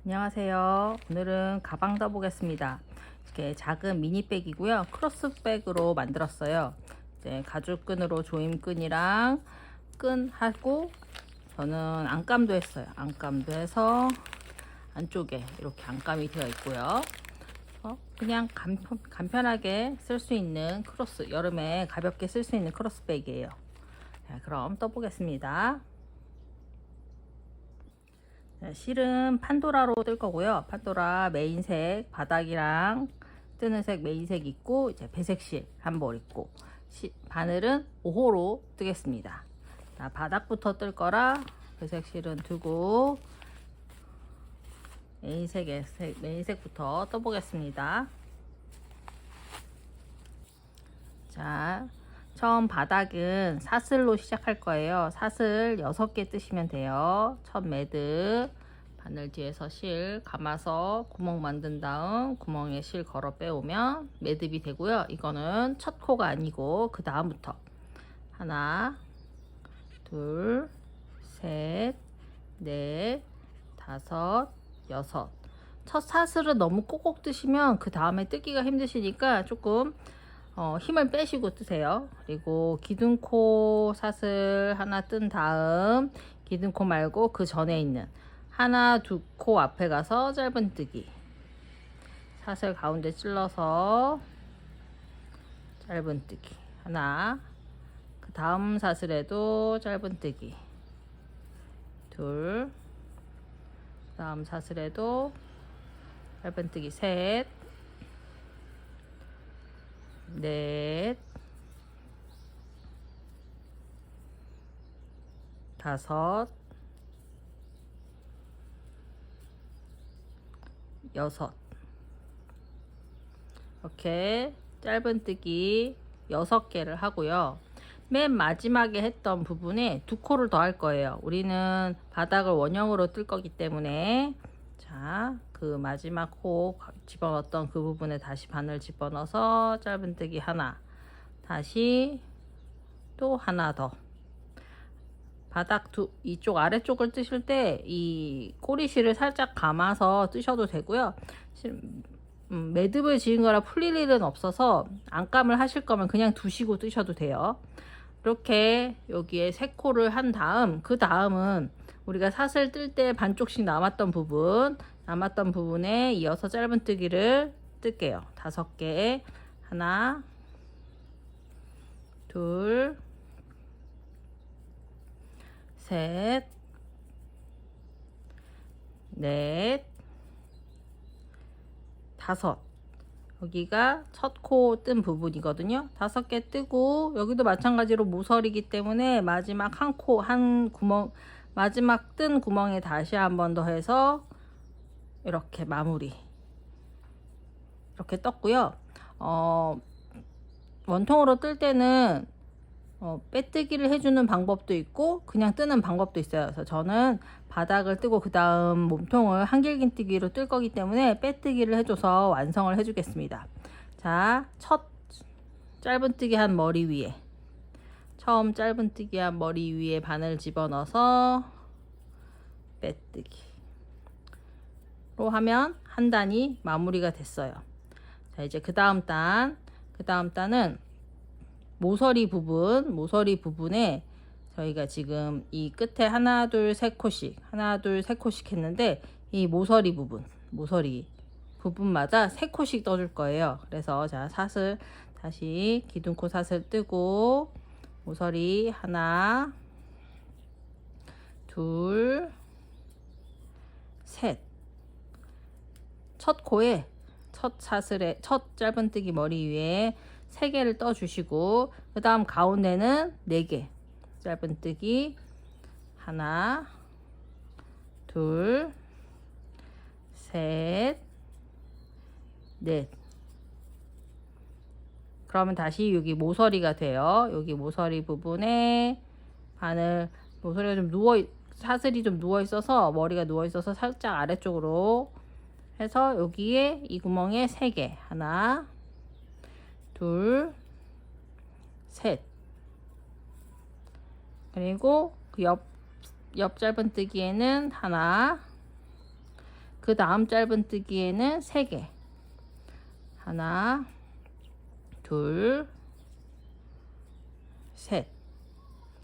안녕하세요. 오늘은 가방 떠보겠습니다. 이렇게 작은 미니백이고요. 크로스백으로 만들었어요. 이제 가죽끈으로 조임끈이랑 끈하고 저는 안감도 했어요. 안감도 해서 안쪽에 이렇게 안감이 되어 있고요. 그냥 간편하게 쓸 수 있는 여름에 가볍게 쓸 수 있는 크로스백이에요. 자, 그럼 떠보겠습니다. 실은 판도라로 뜰 거고요. 판도라 메인색 바닥이랑 뜨는 색 메인색 있고, 이제 배색 실 한 벌 있고, 바늘은 5호로 뜨겠습니다. 자, 바닥부터 뜰 거라 배색 실은 두고 메인색부터 떠보겠습니다. 자, 처음 바닥은 사슬로 시작할 거예요. 사슬 6개 뜨시면 돼요. 첫 매듭, 바늘 뒤에서 실 감아서 구멍 만든 다음 구멍에 실 걸어 빼오면 매듭이 되고요. 이거는 첫 코가 아니고 그 다음부터 하나, 둘, 셋, 넷, 다섯, 여섯. 첫 사슬은 너무 꼭꼭 뜨시면 그 다음에 뜨기가 힘드시니까 조금 힘을 빼시고 뜨세요. 그리고 기둥코 사슬 하나 뜬 다음 기둥코 말고 그 전에 있는 하나, 두 코 앞에 가서 짧은 뜨기. 사슬 가운데 찔러서 짧은 뜨기. 하나. 그 다음 사슬에도 짧은 뜨기. 둘. 그 다음 사슬에도 짧은 뜨기. 셋. 넷. 다섯. 여섯. 이렇게 짧은뜨기 6개를 하고요. 맨 마지막에 했던 부분에 2코를 더 할 거예요. 우리는 바닥을 원형으로 뜰 거기 때문에, 자, 그 마지막 코 집어넣었던 그 부분에 다시 바늘 집어넣어서 짧은뜨기 하나, 다시 또 하나 더. 바닥 이쪽 아래쪽을 뜨실 때 이 꼬리실을 살짝 감아서 뜨셔도 되고요. 매듭을 지은 거라 풀릴 일은 없어서 안감을 하실 거면 그냥 두시고 뜨셔도 돼요. 이렇게 여기에 3코를 한 다음, 그 다음은 우리가 사슬 뜰 때 반쪽씩 남았던 부분에 이어서 짧은뜨기를 뜰게요. 5개. 하나, 둘, 셋, 넷, 다섯. 여기가 첫 코 뜬 부분이거든요. 5개 뜨고, 여기도 마찬가지로 모서리이기 때문에 마지막 마지막 뜬 구멍에 다시 한 번 더 해서 이렇게 마무리. 이렇게 떴고요. 원통으로 뜰 때는 빼뜨기를 해주는 방법도 있고 그냥 뜨는 방법도 있어요. 그래서 저는 바닥을 뜨고 그 다음 몸통을 한길긴뜨기로 뜰 거기 때문에 빼뜨기를 해줘서 완성을 해주겠습니다. 자, 첫 짧은뜨기 한 머리 위에, 처음 짧은뜨기 한 머리 위에 바늘 집어넣어서 빼뜨기로 하면 한 단이 마무리가 됐어요. 자, 이제 그 다음 단은 모서리 부분에 저희가 지금 이 끝에 하나, 둘, 세 코씩 했는데, 이 모서리 부분마다 3코씩 떠줄 거예요. 그래서 자, 사슬 다시 기둥코 사슬 뜨고 모서리 하나, 둘, 셋. 첫 코에 첫 짧은뜨기 머리 위에 3개를 떠주시고, 그 다음 가운데는 4개 짧은뜨기 하나, 둘, 셋, 넷. 그러면 다시 여기 모서리가 돼요. 여기 모서리 부분에 모서리가 좀 사슬이 좀 누워 있어서, 머리가 누워 있어서 살짝 아래쪽으로 해서 여기에 이 구멍에 3개 하나, 둘, 셋. 그리고 그 옆 짧은뜨기에는 하나, 그 다음 짧은뜨기에는 3개. 하나, 둘, 셋.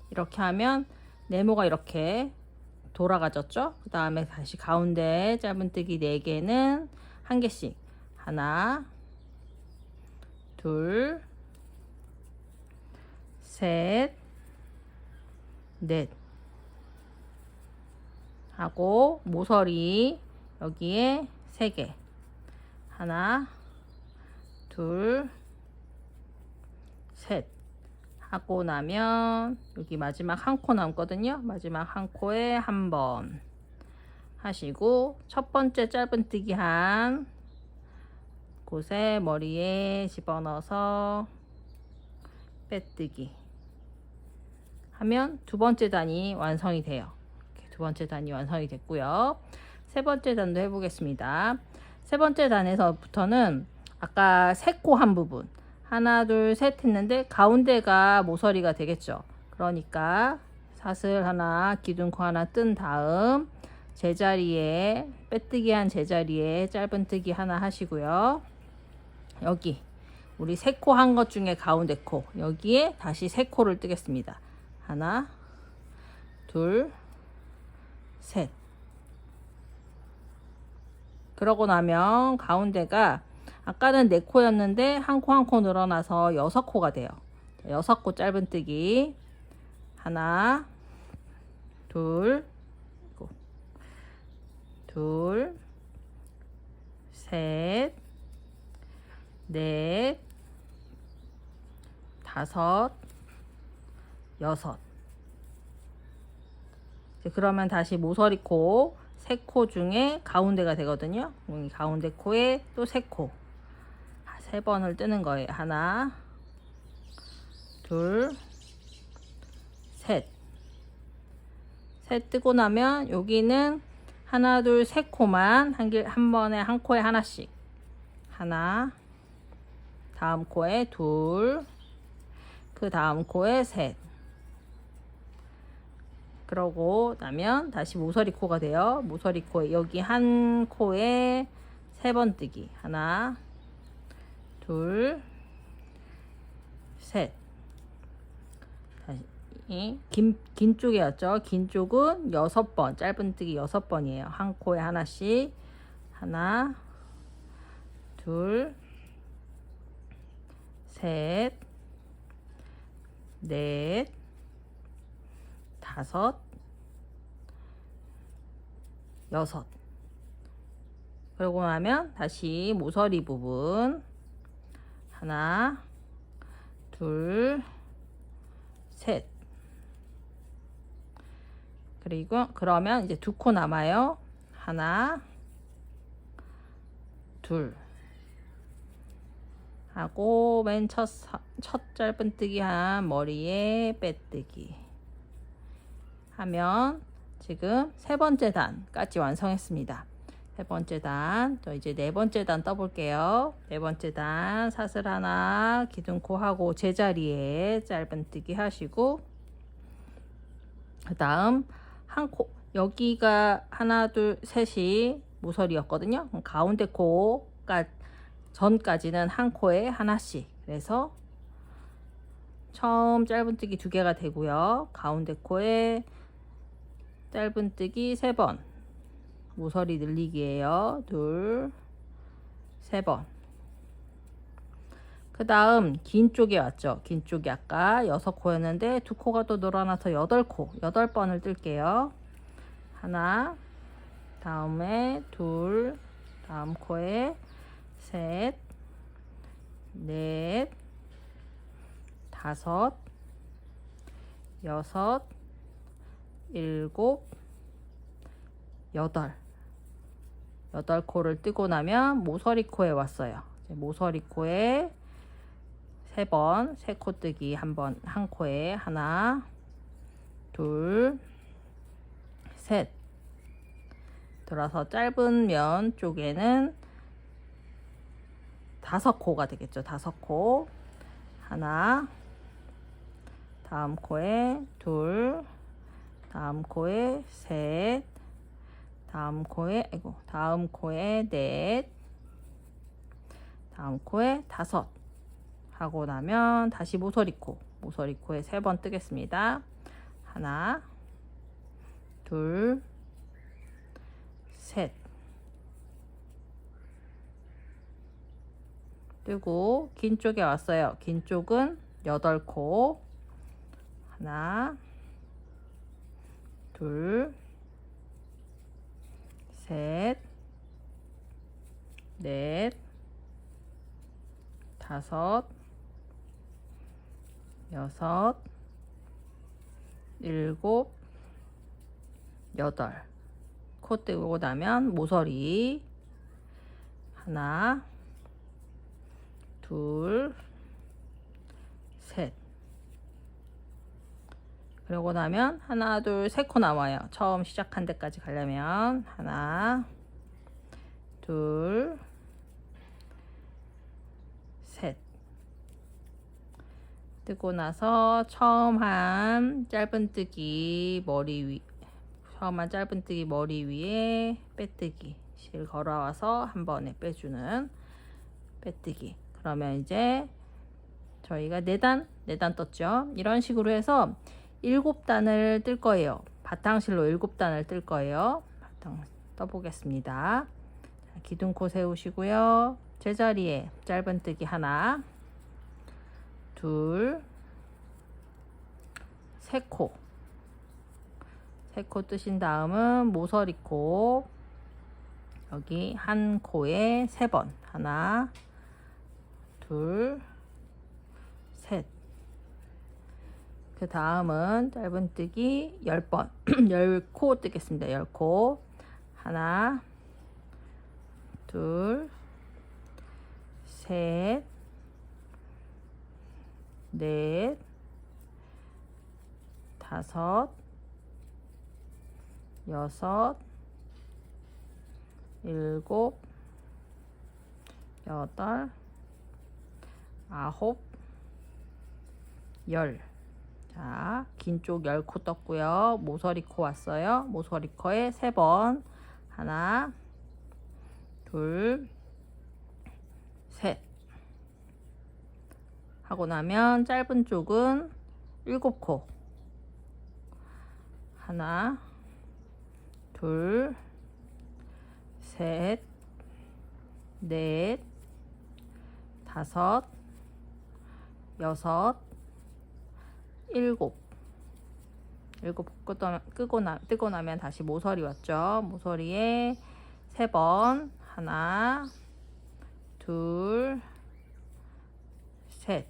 이렇게 하면 네모가 이렇게 돌아가졌죠? 그 다음에 다시 가운데 짧은뜨기 4개는 1개씩. 하나, 둘, 셋, 넷. 하고 모서리 여기에 3개. 하나, 둘, 셋. 하고 나면 여기 마지막 한 코 남거든요. 마지막 한 코에 한 번 하시고, 첫 번째 짧은뜨기 한 곳에 머리에 집어넣어서 빼뜨기 하면 두 번째 단이 완성이 돼요. 이렇게 두 번째 단이 완성이 됐고요. 세 번째 단도 해보겠습니다. 세 번째 단에서부터는 아까 3코 한 부분, 하나 둘 셋 했는데 가운데가 모서리가 되겠죠. 그러니까 사슬 하나, 기둥코 하나 뜬 다음 제자리에, 빼뜨기 한 제자리에 짧은뜨기 하나 하시고요. 여기 우리 3코 한 것 중에 가운데 코, 여기에 다시 3코를 뜨겠습니다. 하나, 둘, 셋. 그러고 나면 가운데가 아까는 4코였는데 한 코 한 코 늘어나서 6코가 돼요. 6코 짧은뜨기. 하나, 둘, 둘, 셋, 넷, 다섯, 여섯. 그러면 다시 모서리코 3코 중에 가운데가 되거든요. 가운데 코에 또 3코. 3번을 뜨는 거예요. 하나, 둘, 셋. 셋 뜨고 나면 여기는 하나, 둘, 3코만 한 번에 한 코에 하나씩. 하나, 다음 코에 둘, 그 다음 코에 셋. 그러고 나면 다시 모서리 코가 돼요. 모서리 코에 여기 한 코에 3번 뜨기. 하나, 둘, 셋. 다시 긴 쪽이었죠. 긴 쪽은 6번, 짧은뜨기 6번이에요. 한 코에 하나씩. 하나, 둘, 셋, 넷, 다섯, 여섯. 그러고 나면 다시 모서리 부분 하나, 둘, 셋. 그리고 그러면 이제 2코 남아요. 하나, 둘. 하고 맨 첫 짧은뜨기 한 머리에 빼뜨기 하면 지금 3번째 단까지 완성했습니다. 3번째 단, 또 이제 4번째 단 떠볼게요. 4번째 단 사슬 하나, 기둥코 하고 제자리에 짧은뜨기 하시고, 그 다음 한 코, 여기가 하나 둘 셋이 모서리였거든요. 가운데 코가 전까지는 한 코에 하나씩. 그래서 처음 짧은뜨기 2개가 되고요. 가운데 코에 짧은뜨기 3번. 모서리 늘리기예요. 둘, 3번. 그 다음 긴 쪽에 왔죠. 긴 쪽이 아까 6코였는데 2코가 또 늘어나서 8코. 8번을 뜰게요. 하나, 다음에 둘, 다음 코에 셋, 넷, 다섯, 여섯, 일곱, 여덟. 8코를 뜨고 나면 모서리 코에 왔어요. 모서리 코에 3번, 3코 뜨기 한 코에 하나, 둘, 셋. 돌아서 짧은 면 쪽에는 5코가 되겠죠. 5코. 하나, 다음 코에 둘, 다음 코에 셋, 다음 코에 넷, 다음 코에 다섯 하고 나면 다시 모서리코에 3번 뜨겠습니다. 하나, 둘, 셋. 뜨고 긴 쪽에 왔어요. 긴 쪽은 8코. 하나, 둘, 셋, 넷, 다섯, 여섯, 일곱, 여덟. 코 뜨고 나면 모서리. 하나, 둘, 셋. 그러고 나면 하나, 둘, 3코 나와요. 처음 시작한 데까지 가려면 하나, 둘, 셋. 뜨고 나서 처음 한 짧은뜨기 머리 위에 빼뜨기 실 걸어와서 한 번에 빼주는 빼뜨기. 그러면 이제 저희가 4단 떴죠. 이런 식으로 해서 7단을 뜰 거예요. 바탕실로 7단을 뜰 거예요. 바탕 떠보겠습니다. 기둥코 세우시고요. 제자리에 짧은뜨기 하나, 둘, 3코. 3코 뜨신 다음은 모서리코 여기 한 코에 3번. 하나, 둘, 셋. 그 다음은 짧은뜨기 10번. 10코 뜨겠습니다. 10코. 하나, 둘, 셋, 넷, 다섯, 여섯, 일곱, 여덟, 아홉, 열. 자, 긴 쪽 10코 떴고요. 모서리코 왔어요. 모서리코에 3번. 하나, 둘, 셋. 하고 나면 짧은 쪽은 7코. 하나, 둘, 셋, 넷, 다섯, 여섯, 일곱. 뜨고 나면 다시 모서리 왔죠. 모서리에 3번. 하나, 둘, 셋.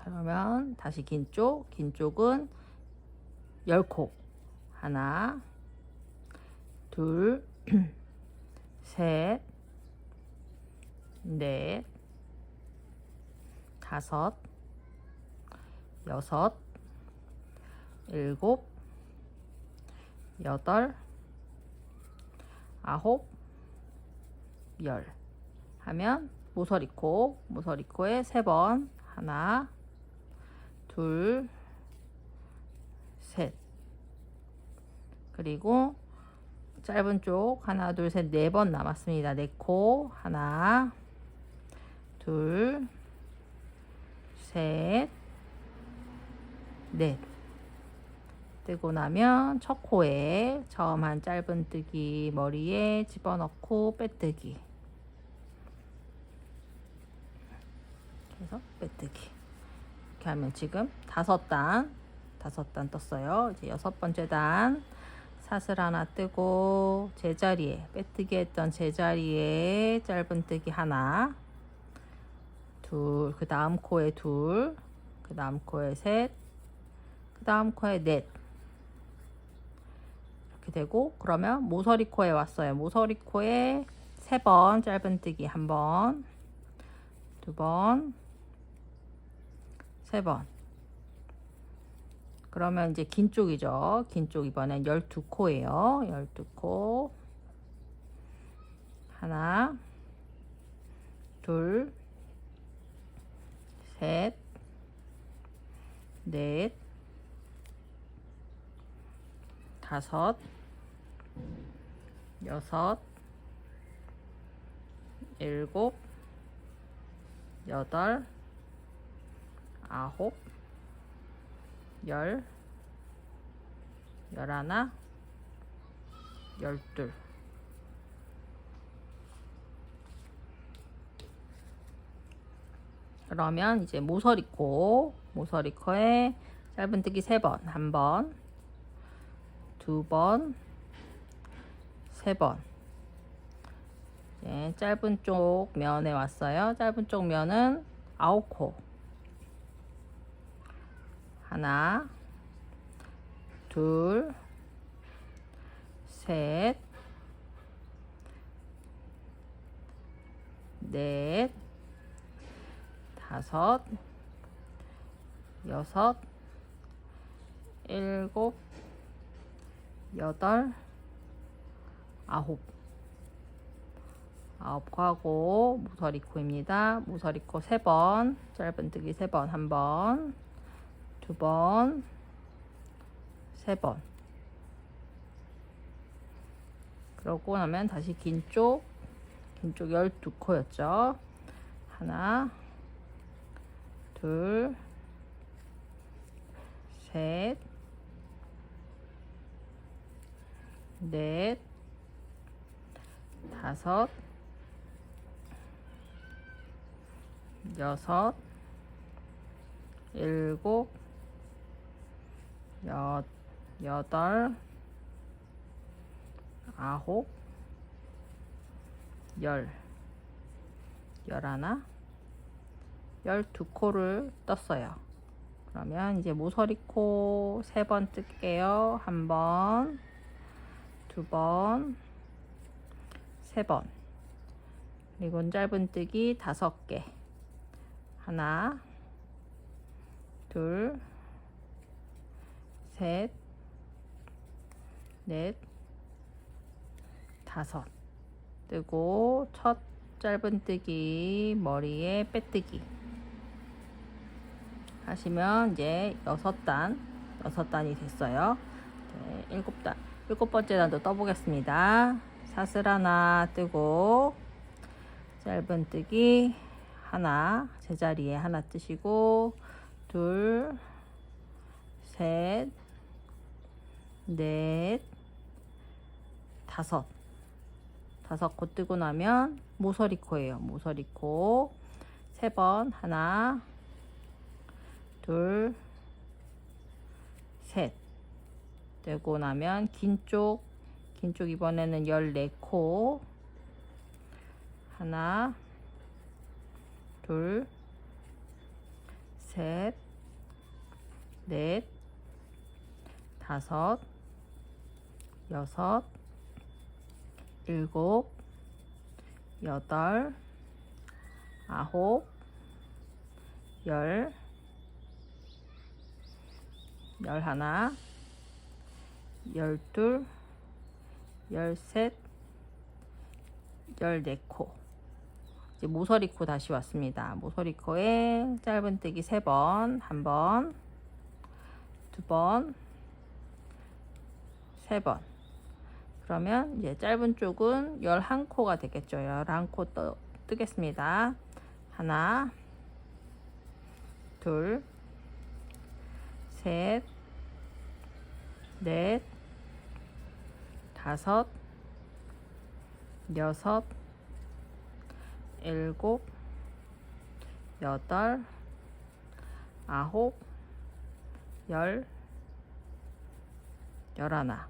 그러면 다시 긴 쪽은 10코. 하나, 둘, 셋, 넷, 다섯, 여섯, 일곱, 여덟, 아홉, 열. 하면 모서리코에 3번. 하나, 둘, 셋. 그리고 짧은 쪽 하나, 둘, 셋, 4번 남았습니다. 4코. 하나, 둘, 셋, 넷. 뜨고 나면 첫 코에 처음 한 짧은뜨기 머리에 집어넣고 빼뜨기. 그래서 빼뜨기. 이렇게 하면 지금 5단 떴어요. 이제 6번째 단 사슬 하나 뜨고 제자리에 빼뜨기 했던 제자리에 짧은뜨기 하나, 둘, 그 다음 코에 둘, 그 다음 코에 셋, 그 다음 코에 넷. 이렇게 되고 그러면 모서리코에 왔어요. 모서리코에 3번 짧은뜨기 1번, 2번, 3번. 그러면 이제 긴 쪽이죠. 긴 쪽 이번엔 12코예요. 12코. 하나, 둘, 셋, 넷, 다섯, 여섯, 일곱, 여덟, 아홉, 열, 열하나, 열둘. 그러면 이제 모서리코에 짧은뜨기 3번, 1번, 2번, 3번. 짧은 쪽 면에 왔어요. 짧은 쪽 면은 9코. 하나, 둘, 셋, 넷, 다섯, 여섯, 일곱, 여덟, 아홉. 아홉 하고 모서리코입니다. 모서리코 3번, 짧은뜨기 3번, 1번, 2번, 3번. 그러고 나면 다시 긴 쪽 12코였죠. 하나, 둘, 셋, 넷, 다섯, 여섯, 일곱, 여덟, 아홉, 열, 열하나, 12코를 떴어요. 그러면 이제 모서리코 3번 뜰게요. 1번, 2번, 3번. 그리고 짧은뜨기 5개. 하나, 둘, 셋, 넷, 다섯. 뜨고 첫 짧은뜨기 머리에 빼뜨기 하시면 이제 6단이 됐어요. 네, 7단. 7번째 단도 떠보겠습니다. 사슬 하나 뜨고 짧은뜨기 하나, 제자리에 하나 뜨시고 둘, 셋, 넷, 다섯 코 뜨고 나면 모서리코예요. 모서리코 3번, 하나, 둘, 셋. 뜨고 나면 긴 쪽 이번에는 14코. 하나, 둘, 셋, 넷, 다섯, 여섯, 일곱, 여덟, 아홉, 열, 열하나, 열둘, 열셋, 14코. 이제 모서리코 다시 왔습니다. 모서리코에 짧은뜨기 3번, 1번, 2번, 3번. 그러면 이제 짧은 쪽은 11코가 되겠죠. 11코 뜨겠습니다. 하나, 둘, 셋, 넷, 다섯, 여섯, 일곱, 여덟, 아홉, 열, 열하나.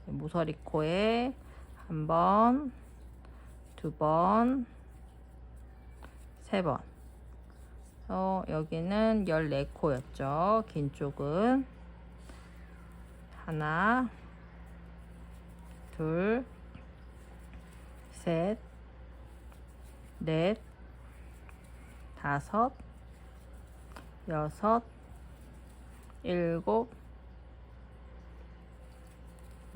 모서리코에 1번, 2번, 3번. 여기는 14코였죠. 긴 쪽은 하나, 둘, 셋, 넷, 다섯, 여섯, 일곱,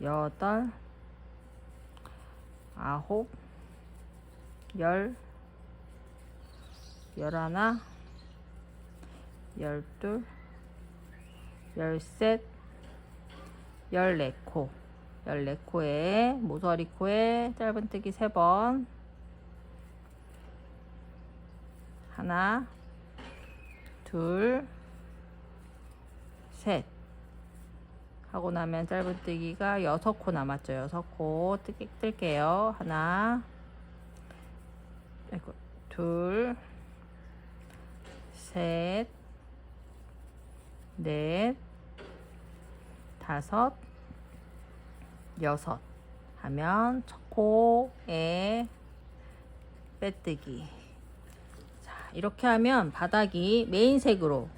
여덟, 아홉, 열, 열하나, 열둘, 열셋, 14코. 14코에 모서리 코에 짧은뜨기 3번. 하나, 둘, 셋. 하고 나면 짧은뜨기가 6코 남았죠. 6코 뜰게요. 하나, 둘, 셋, 넷, 다섯, 여섯 하면 첫 코에 빼뜨기. 자, 이렇게 하면 바닥이 메인색으로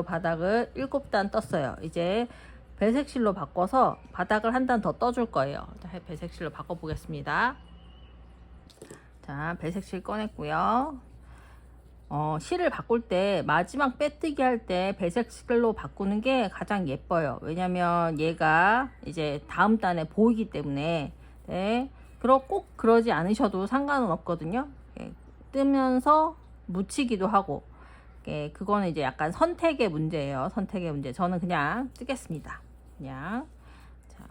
바닥을 7단 떴어요. 이제 배색실로 바꿔서 바닥을 한 단 더 떠줄 거예요. 자, 배색실로 바꿔 보겠습니다. 자, 배색실 꺼냈고요. 실을 바꿀 때 마지막 빼뜨기 할 때 배색실로 바꾸는 게 가장 예뻐요. 왜냐면 얘가 이제 다음 단에 보이기 때문에. 네, 꼭 그러지 않으셔도 상관은 없거든요. 뜨면서 묻히기도 하고. 그거는 이제 약간 선택의 문제예요. 선택의 문제. 저는 그냥 뜨겠습니다. 그냥. 자,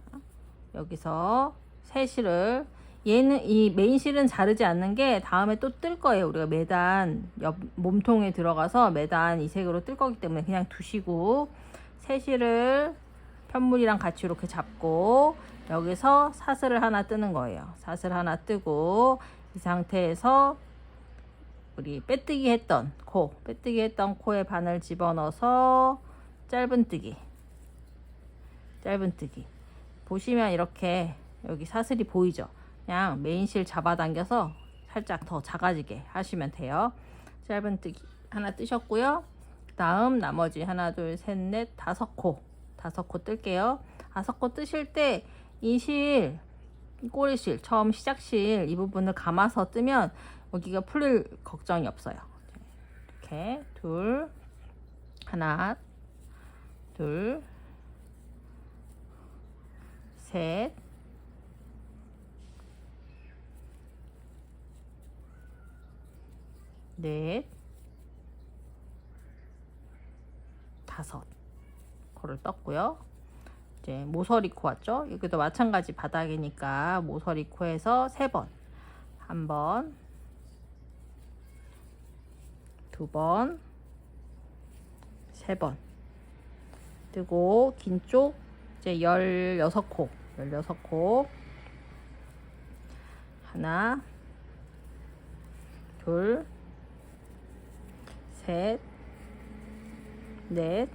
여기서 새 실을, 얘는 이 메인 실은 자르지 않는 게 다음에 또 뜰 거예요. 우리가 매단 옆 몸통에 들어가서 매단 이 색으로 뜰 거기 때문에 그냥 두시고, 새 실을 편물이랑 같이 이렇게 잡고 여기서 사슬을 하나 뜨는 거예요. 사슬 하나 뜨고 이 상태에서 우리 빼뜨기 했던 코에 바늘 집어넣어서 짧은뜨기 보시면 이렇게 여기 사슬이 보이죠. 그냥 메인실 잡아당겨서 살짝 더 작아지게 하시면 돼요. 짧은뜨기 하나 뜨셨고요. 그 다음 나머지 하나, 둘, 셋, 넷, 5코 뜰게요. 5코 뜨실 때 이 실, 꼬리실, 처음 시작실 이 부분을 감아서 뜨면 여기가 풀릴 걱정이 없어요. 이렇게 하나, 둘, 셋, 넷, 5 코를 떴고요. 이제 모서리 코 왔죠? 여기도 마찬가지 바닥이니까 모서리 코에서 3번, 1번, 2번, 3번 뜨고 긴 쪽 이제 16코 하나, 둘, 셋, 넷,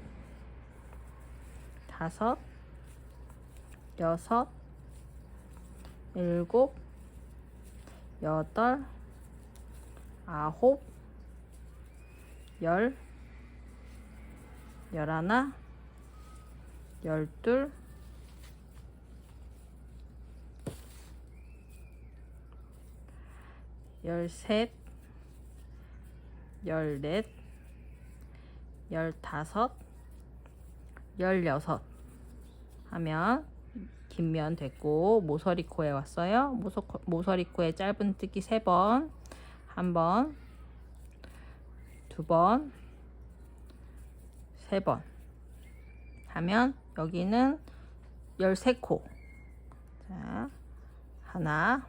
5, 6, 7, 8, 9, 10, 11, 12, 13, 14, 15, 16 하면 긴 면 됐고, 모서리 코에 왔어요. 모서리 코에 짧은뜨기 3번, 1번, 2번, 3번 하면 여기는 13코. 자, 하나,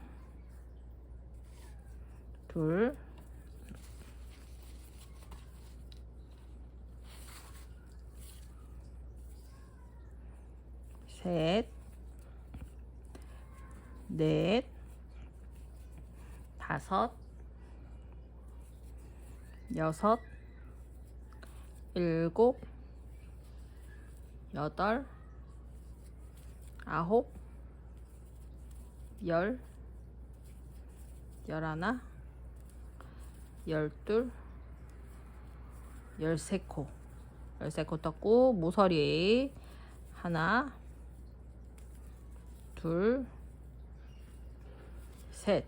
둘, 셋, 넷, 5, 6, 7, 8, 9, 10, 11, 12, 13코. 13코 떴고, 모서리 하나, 둘, 셋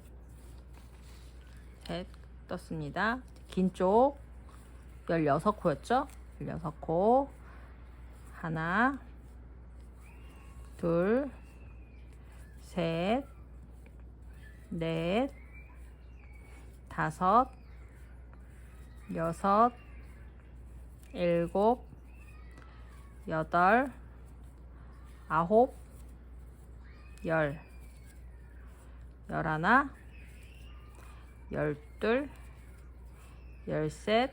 떴습니다. 긴 쪽 16코였죠? 16코 하나, 둘, 셋, 넷, 5, 6, 7, 8, 9, 열, 열하나, 열둘, 열셋,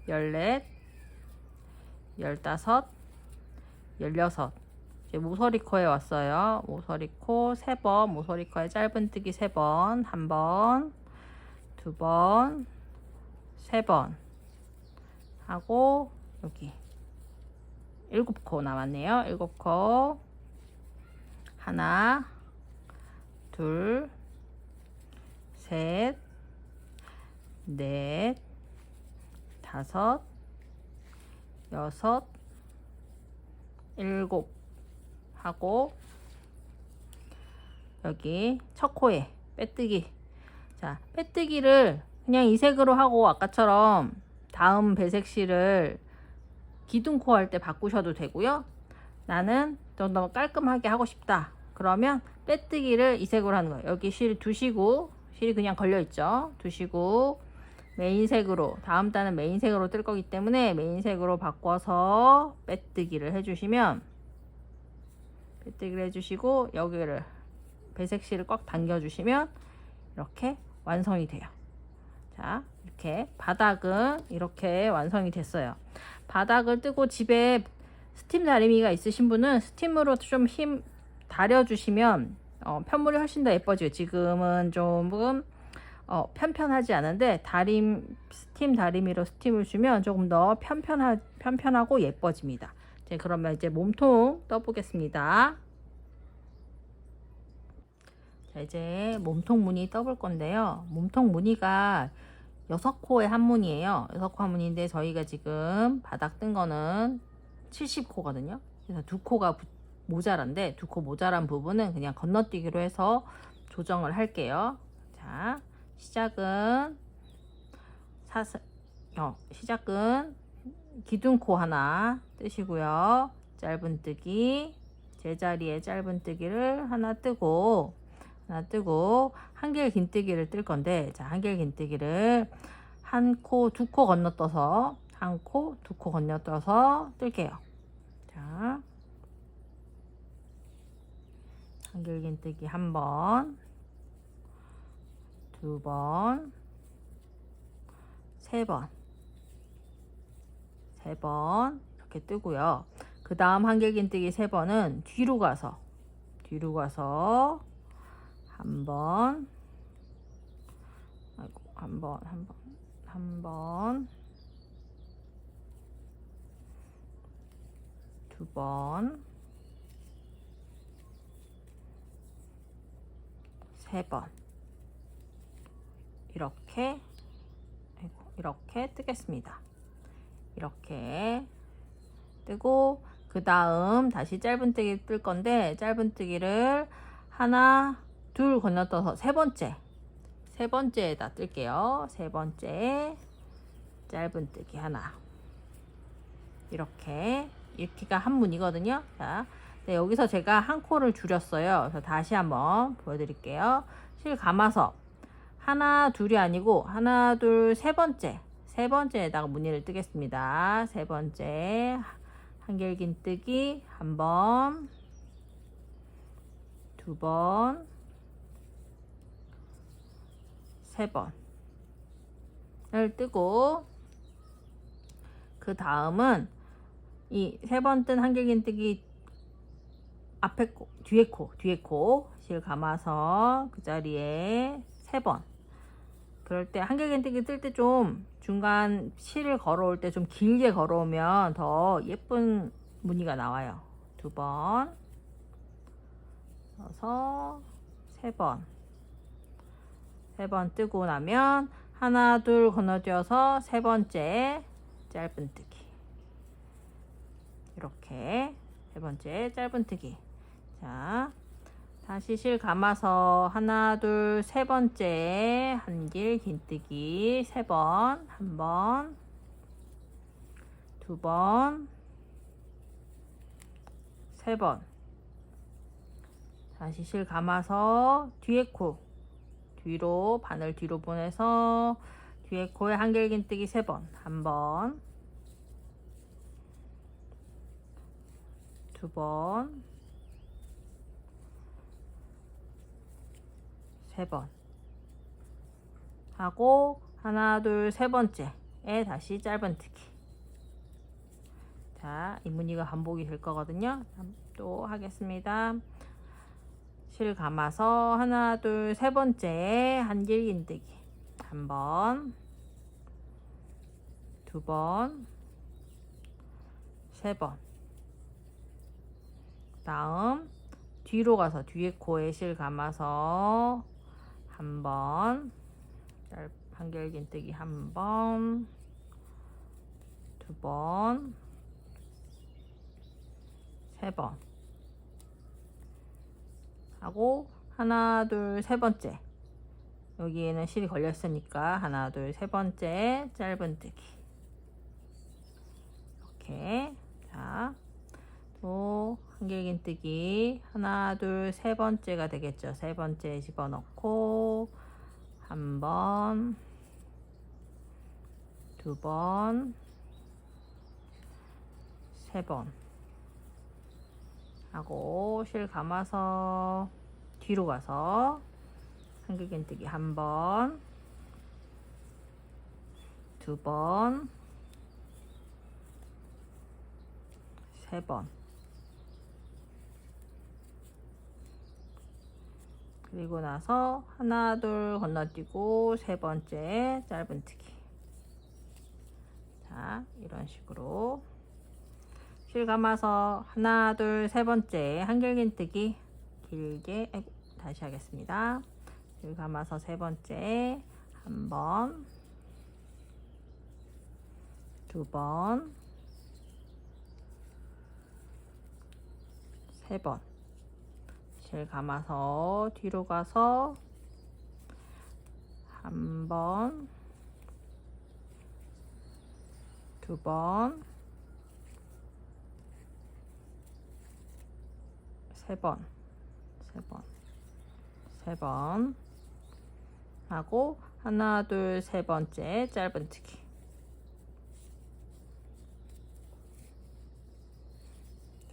열넷, 열다섯, 열여섯. 이제 모서리코에 왔어요. 모서리코 3번, 모서리코에 짧은뜨기 3번, 1번, 2번, 3번 하고 여기 7코 남았네요. 7코. 하나, 둘, 셋, 넷, 다섯, 여섯, 7 하고 여기 첫 코에 빼뜨기. 자, 빼뜨기를 그냥 이 색으로 하고 아까처럼 다음 배색실을 기둥코 할 때 바꾸셔도 되고요. 나는 좀 더 깔끔하게 하고 싶다. 그러면 빼뜨기를 이 색으로 하는 거예요. 여기 실 두시고, 실이 그냥 걸려있죠. 두시고 메인색으로, 다음 단은 메인색으로 뜰 거기 때문에 메인색으로 바꿔서 빼뜨기를 해주시면, 빼뜨기를 해주시고 여기를 배색실을 꽉 당겨주시면 이렇게 완성이 돼요. 자, 이렇게 바닥은 이렇게 완성이 됐어요. 바닥을 뜨고 집에 스팀 다리미가 있으신 분은 스팀으로 좀 힘 다려주시면 편물이 훨씬 더 예뻐져요. 지금은 조금 편편하지 않은데 스팀 다리미로 스팀을 주면 조금 더 편편하고 예뻐집니다. 그러면 이제 몸통 떠보겠습니다. 자, 이제 몸통 무늬 떠볼 건데요. 몸통 무늬가 6코의 한 무늬예요. 6코 한 무늬인데 저희가 지금 바닥 뜬 거는 70코거든요. 그래서 2코가 모자란데 2코 모자란 부분은 그냥 건너뛰기로 해서 조정을 할게요. 자, 시작은 기둥코 하나 뜨시고요. 짧은뜨기, 제자리에 짧은뜨기를 하나 뜨고 한길 긴뜨기를 뜰 건데, 자, 한길 긴뜨기를 1코, 2코 건너떠서 1코, 2코 건너떠서 뜰게요. 자, 한길 긴뜨기 1번, 2번, 3번, 3번 이렇게 뜨고요. 그 다음 한길 긴뜨기 3번은 뒤로 가서 한 번, 한 번, 2번, 3번 이렇게 뜨겠습니다. 이렇게 뜨고 그 다음 다시 짧은뜨기 뜰 건데, 짧은뜨기를 하나, 둘 건너떠서 세 번째에다 뜰게요. 3번째 짧은뜨기 하나. 이렇게가 한 무늬거든요. 자, 네, 여기서 제가 1코를 줄였어요. 그래서 다시 한번 보여드릴게요. 실 감아서 하나, 둘이 아니고 하나, 둘, 3번째에다가 무늬를 뜨겠습니다. 3번째 한길 긴뜨기 1번, 2번, 3번을 뜨고, 그 다음은 이 3번 뜬 한길 긴뜨기 앞에 코, 뒤에 코 실 감아서 그 자리에 3번. 그럴 때 한길 긴뜨기 뜰 때 좀 중간 실을 걸어올 때 좀 길게 걸어오면 더 예쁜 무늬가 나와요. 2번 넣어서 3번 뜨고 나면 하나, 둘 건너뛰어서 3번째 짧은뜨기. 이렇게 3번째 짧은뜨기. 자, 다시 실 감아서 하나, 둘, 3번째 한길 긴뜨기 3번, 1번, 2번, 3번. 다시 실 감아서 뒤에 코, 뒤로 바늘 뒤로 보내서 뒤에 코에 한길 긴뜨기 3번, 1번, 2번, 3번 하고 하나 둘 세 번째에 다시 짧은뜨기. 자, 이 무늬가 반복이 될 거거든요. 또 하겠습니다. 실 감아서 하나 둘 세 번째에 한길긴뜨기. 1번, 2번, 3번. 다음 뒤로 가서 뒤에 코에 실 감아서 1번, 한길긴뜨기 1번, 2번, 3번 하고 하나 둘 세 번째, 여기에는 실이 걸려 있으니까 하나 둘 세 번째 짧은뜨기. 이렇게. 자, 또 한길긴뜨기 하나 둘 세 번째가 되겠죠. 세 번째 집어넣고 1번, 2번, 3번 하고 실 감아서 뒤로 가서 한길긴뜨기 1번, 2번, 3번. 그리고 나서 하나 둘 건너뛰고 세 번째 짧은뜨기. 자, 이런 식으로 실 감아서 하나 둘 세 번째 한길긴뜨기 길게, 다시 하겠습니다. 실 감아서 세 번째 1번, 2번, 3번. 실 감아서 뒤로 가서 1번, 2번, 3번, 3번 하고 하나 둘 세 번째 짧은뜨기.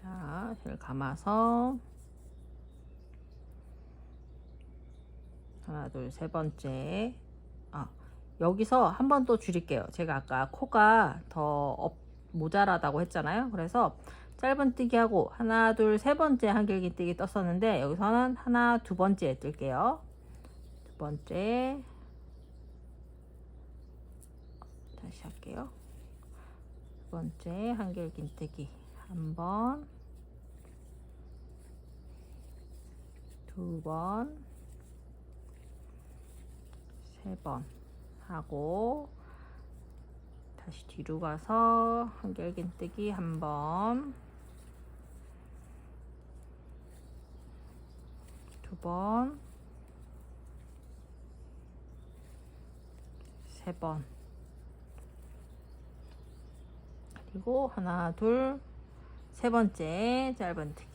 자, 실 감아서 하나 둘 세 번째. 여기서 한 번 또 줄일게요. 제가 아까 코가 더 모자라다고 했잖아요. 그래서 짧은뜨기 하고 하나 둘 세 번째 한길긴뜨기 떴었는데 여기서는 하나 두 번째 뜰게요. 두 번째, 다시 할게요. 두 번째 한길긴뜨기 1번, 2번, 3번 하고 다시 뒤로 가서 한길긴뜨기 1번, 2번, 3번. 그리고 하나 둘 세 번째 짧은뜨기.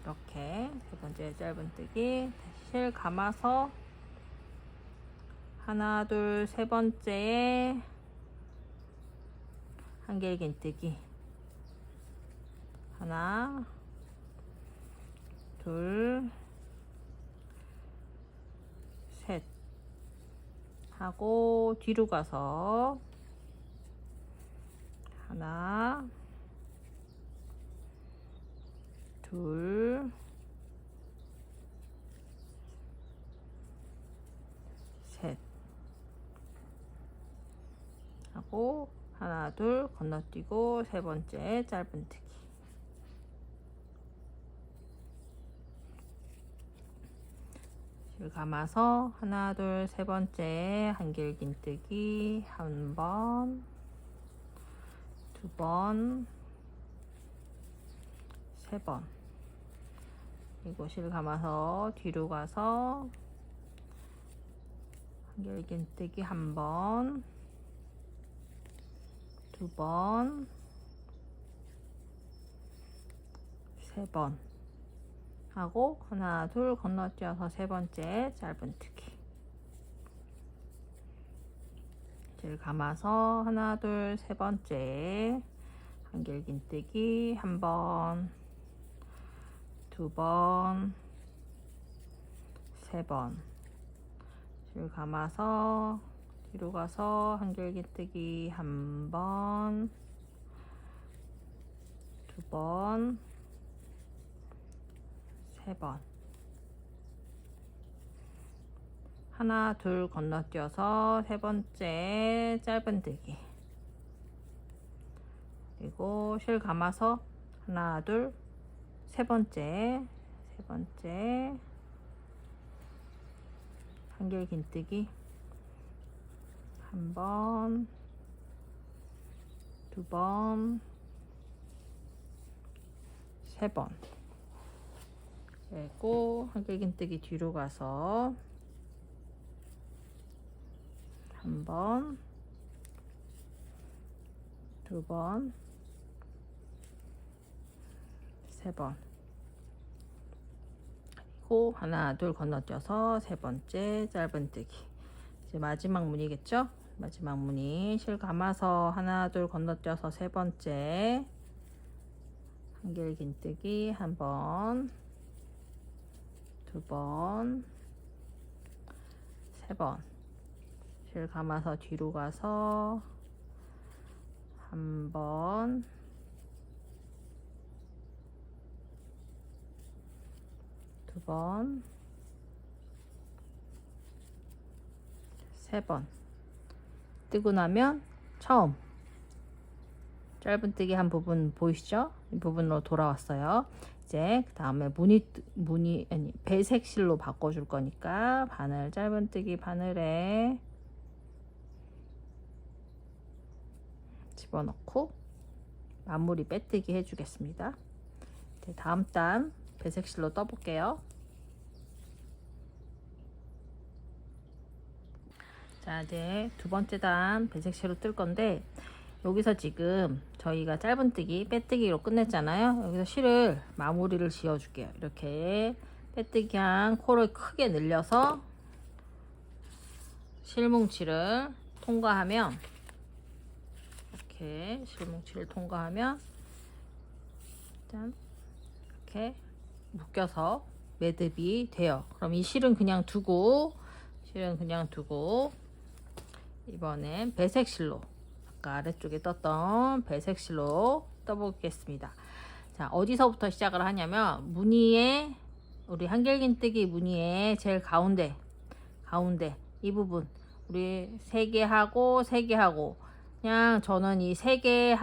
이렇게 세 번째 짧은뜨기. 다시 실 감아서 하나 둘 세 번째에 한길긴뜨기. 하나 둘 셋 하고 뒤로 가서 하나 둘 셋 하고 하나 둘 건너뛰고 세 번째 짧은뜨기. 실 감아서 하나 둘 세 번째 한길긴뜨기 1번, 2번, 3번. 그리고 실 감아서 뒤로 가서 한길긴뜨기 1번, 2번, 3번 하고 하나 둘 건너뛰어서 세 번째 짧은뜨기. 실 감아서 하나 둘 세 번째 한길긴뜨기 1번, 2번, 3번. 실 감아서 뒤로 가서 한길긴뜨기 1번, 2번, 3번. 하나 둘 건너뛰어서 3번째 짧은뜨기. 그리고 실 감아서 하나 둘 3번째 한길긴뜨기 1번, 2번, 3번. 그리고 한길긴뜨기 뒤로 가서 1번, 2번, 3번. 그리고 하나 둘 건너뛰어서 3번째 짧은뜨기. 이제 마지막 무늬겠죠? 마지막 무늬 실 감아서 하나 둘 건너뛰어서 3번째 한길긴뜨기 1번, 2번, 3번. 실 감아서 뒤로 가서 1번, 2번, 3번. 뜨고 나면 처음 짧은뜨기 한 부분 보이시죠? 이 부분으로 돌아왔어요. 이제 그 다음에 배색 실로 바꿔줄 거니까 바늘 짧은뜨기 바늘에 집어넣고 마무리 빼뜨기 해주겠습니다. 이제 다음 단 배색 실로 떠볼게요. 자, 이제 두 번째 단 배색 실로 뜰 건데, 여기서 지금 저희가 짧은뜨기 빼뜨기로 끝냈잖아요. 여기서 실을 마무리를 지어 줄게요. 이렇게 빼뜨기한 코를 크게 늘려서 실뭉치를 통과하면, 이렇게 실뭉치를 통과하면 짠, 이렇게 묶여서 매듭이 돼요. 그럼 이 실은 그냥 두고 이번엔 배색실로, 아까 아래쪽에 떴던 배색실로 떠보겠습니다. 자, 어디서부터 시작을 하냐면 무늬에, 우리 한길긴뜨기 무늬에 제일 가운데 이 부분 우리 3개 하고 그냥 저는 이 3개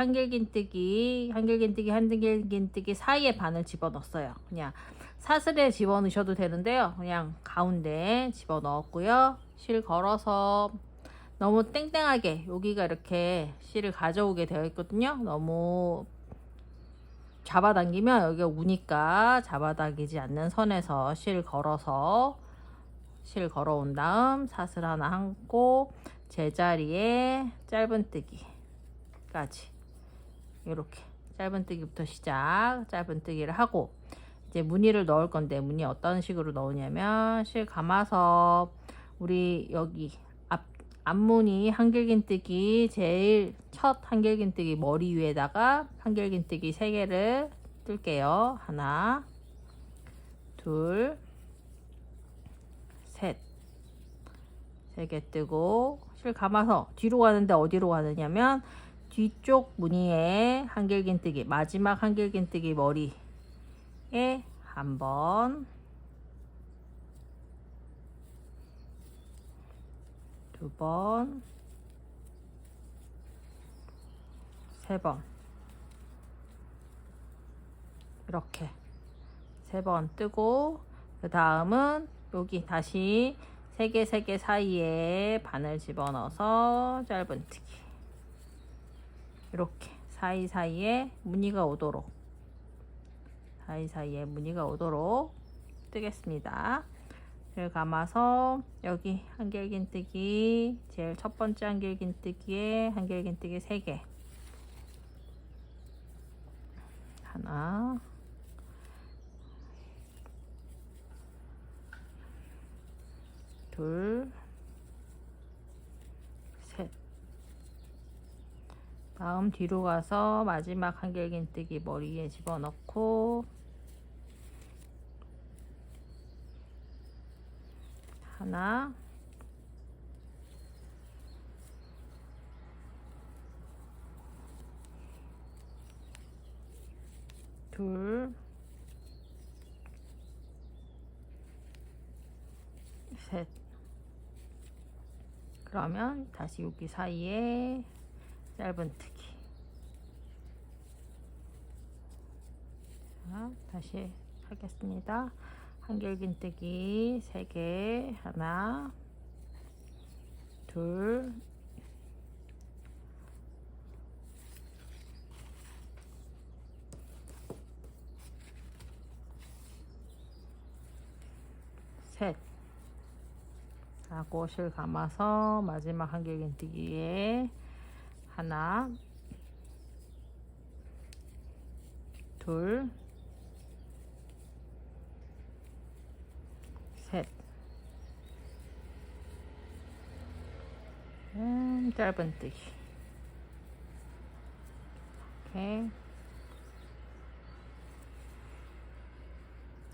한길긴뜨기 사이에 바늘 집어넣었어요. 그냥 사슬에 집어넣으셔도 되는데요. 그냥 가운데 집어넣었고요. 실 걸어서 너무 땡땡하게 여기가 이렇게 실을 가져오게 되어 있거든요. 너무 잡아당기면 여기가 우니까 잡아당기지 않는 선에서 실 걸어온 다음 사슬 하나 감고 제자리에 짧은뜨기까지, 이렇게 짧은뜨기부터 시작, 짧은뜨기를 하고 이제 무늬를 넣을 건데, 무늬 어떤 식으로 넣으냐면 실 감아서 우리 여기 앞무늬 한길긴뜨기 제일 첫 한길긴뜨기 머리 위에다가 한길긴뜨기 3개를 뜰게요. 하나, 둘, 셋. 3개 뜨고 실 감아서 뒤로 가는데 어디로 가느냐면 뒤쪽 무늬에 한길긴뜨기, 마지막 한길긴뜨기 머리에 1번, 2번, 3번. 이렇게 3번 뜨고, 그 다음은 여기 다시 3개 사이에 바늘 집어넣어서 짧은뜨기, 이렇게 사이사이에 무늬가 오도록 뜨겠습니다. 실 감아서 여기 한길긴뜨기 제일 첫 번째 한길긴뜨기에 한길긴뜨기 3개, 하나, 둘, 셋. 다음 뒤로 가서 마지막 한길긴뜨기 머리에 집어넣고 하나, 둘, 셋. 그러면 다시 여기 사이에 짧은뜨기. 자, 다시 하겠습니다. 한길긴뜨기 3개, 하나, 둘, 셋 하고 실 감아서 마지막 한길긴뜨기에 하나, 둘, 셋. 짧은뜨기. 이렇게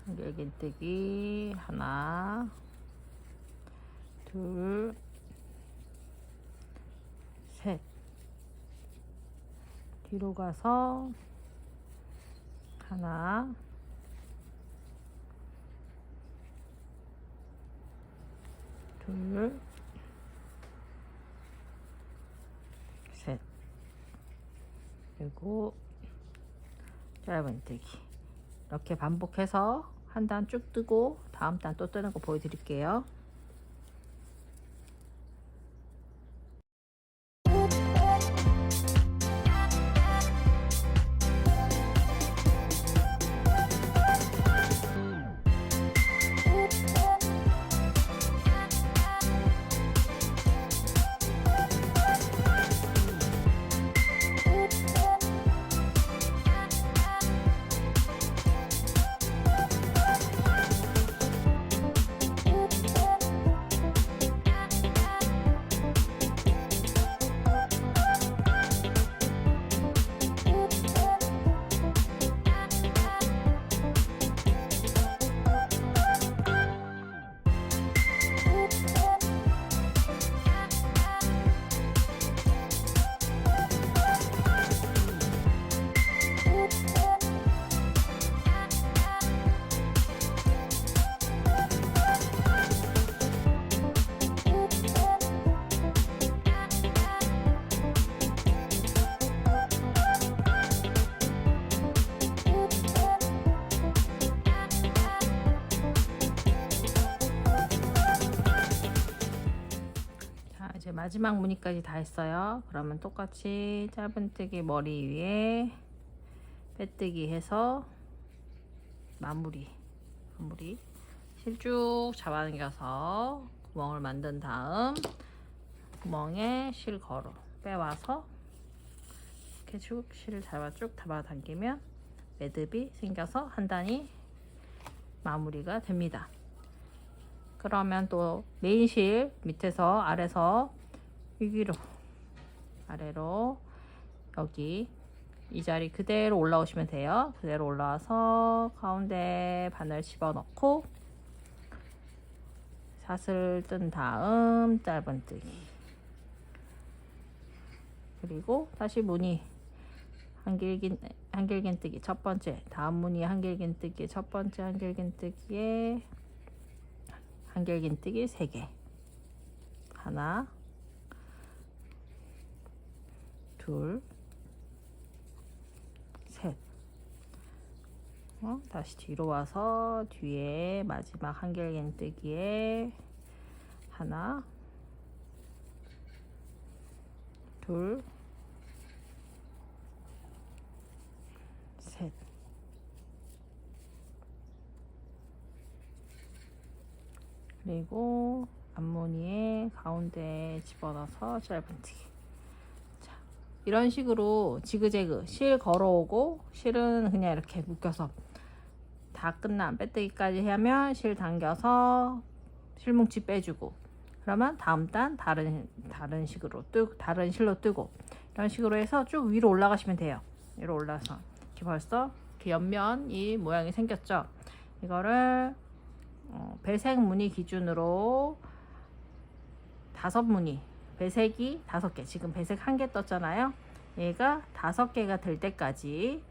한길긴뜨기 하나, 둘, 셋. 뒤로 가서 하나, 둘, 셋. 그리고 짧은뜨기. 이렇게 반복해서 한 단 쭉 뜨고 다음 단 또 뜨는 거 보여드릴게요. 이제 마지막 무늬까지 다 했어요. 그러면 똑같이 짧은뜨기 머리 위에 빼뜨기 해서 마무리 실 쭉 잡아당겨서 구멍을 만든 다음 구멍에 실 걸어 빼와서 이렇게 쭉 실을 쭉 잡아당기면 매듭이 생겨서 한 단이 마무리가 됩니다. 그러면 또 메인 실 밑에서 아래서 위로 아래로 여기 이 자리 그대로 올라오시면 돼요. 그대로 올라와서 가운데 바늘 집어넣고 사슬 뜬 다음 짧은뜨기, 그리고 다시 무늬 한길긴뜨기 첫 번째, 다음 무늬 한길긴뜨기 첫 번째 한길긴뜨기에 한길긴뜨기 3개, 하나, 둘, 셋. 다시 뒤로 와서 뒤에 마지막 한길긴뜨기에 하나, 둘, 셋. 그리고 앞무늬에 가운데 집어넣어서 짧은뜨기. 자, 이런 식으로 지그재그 실 걸어오고 실은 그냥 이렇게 묶여서 다 끝난 빼뜨기까지 하면 실 당겨서 실뭉치 빼주고, 그러면 다음 단 다른 식으로 다른 실로 뜨고, 이런 식으로 해서 쭉 위로 올라가시면 돼요. 위로 올라서 이렇게 벌써 이렇게 옆면 이 모양이 생겼죠. 이거를 배색 무늬 기준으로 5무늬, 배색이 5개, 지금 배색 1개 떴잖아요. 얘가 5개가 될 때까지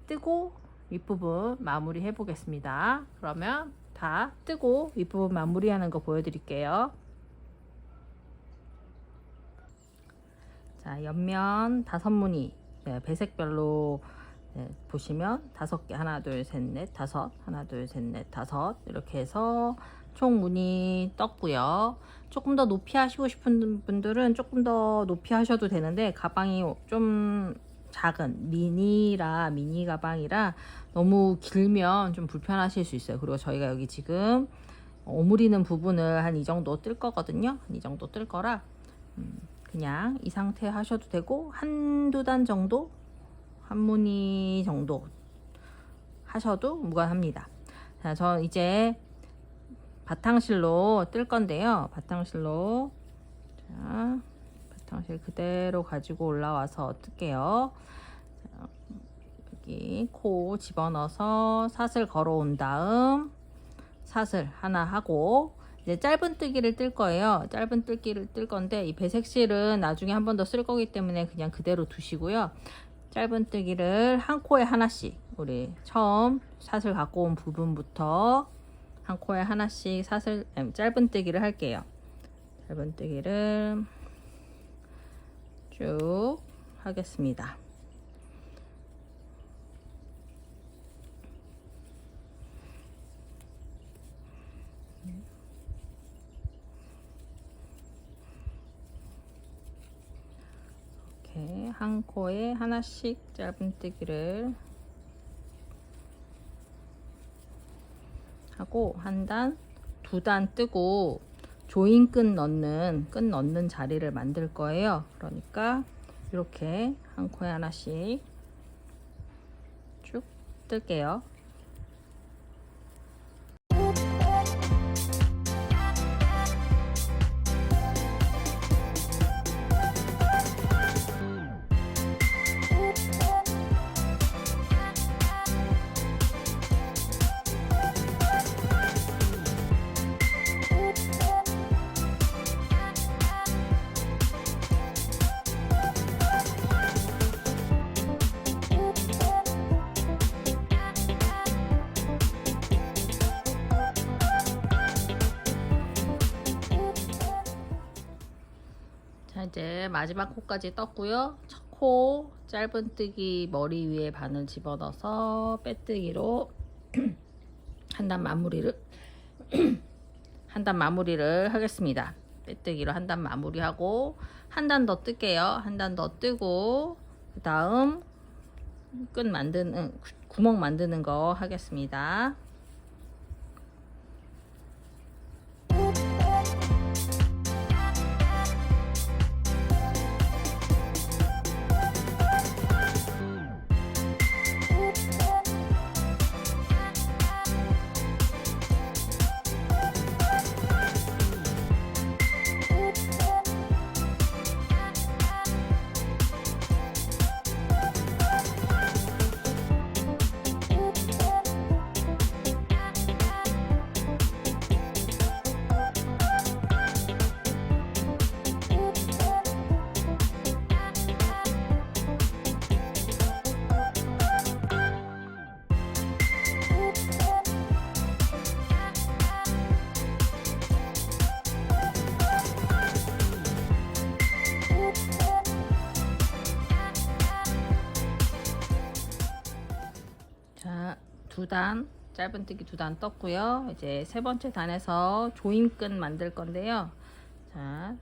뜨고 윗부분 마무리 해 보겠습니다. 그러면 다 뜨고 윗부분 마무리하는 거 보여드릴게요. 자, 옆면 5무늬, 배색별로 보시면 5개, 하나 둘 셋 넷 다섯, 하나 둘 셋 넷 다섯, 이렇게 해서 총 무늬 떴고요. 조금 더 높이 하시고 싶은 분들은 조금 더 높이 하셔도 되는데, 가방이 좀 작은 미니 가방이라 너무 길면 좀 불편하실 수 있어요. 그리고 저희가 여기 지금 오므리는 부분을 한 이 정도 뜰 거거든요. 이 정도 뜰 거라 그냥 이 상태 하셔도 되고, 한두 단 정도, 한 무늬 정도 하셔도 무관합니다. 자, 저 이제 바탕실로 뜰 건데요. 바탕실로, 자, 바탕실 그대로 가지고 올라와서 뜰게요. 자, 여기 코 집어넣어서 사슬 걸어온 다음 사슬 하나 하고, 이제 짧은뜨기를 뜰 거예요. 짧은뜨기를 뜰 건데, 이 배색실은 나중에 한 번 더 쓸 거기 때문에 그냥 그대로 두시고요. 짧은뜨기를 한 코에 하나씩, 우리 처음 사슬 갖고 온 부분부터 한 코에 하나씩 짧은뜨기를 할게요. 짧은뜨기를 쭉 하겠습니다. 이렇게 한 코에 하나씩 짧은뜨기를 하고, 한 단, 두 단 뜨고 조인 끈 넣는 자리를 만들 거예요. 그러니까 이렇게 한 코에 하나씩 쭉 뜰게요. 자, 이제 마지막 코까지 떴고요. 첫 코 짧은뜨기 머리 위에 바늘 집어넣어서 빼뜨기로 한 단 마무리를 한 단 마무리를 하겠습니다. 빼뜨기로 한 단 마무리하고, 한 단 더 뜰게요. 한 단 더 뜨고, 그 다음 구멍 만드는 거 하겠습니다. 자, 짧은뜨기 2단 떴고요. 이제 세 번째 단에서 조임끈 만들 건데요. 자,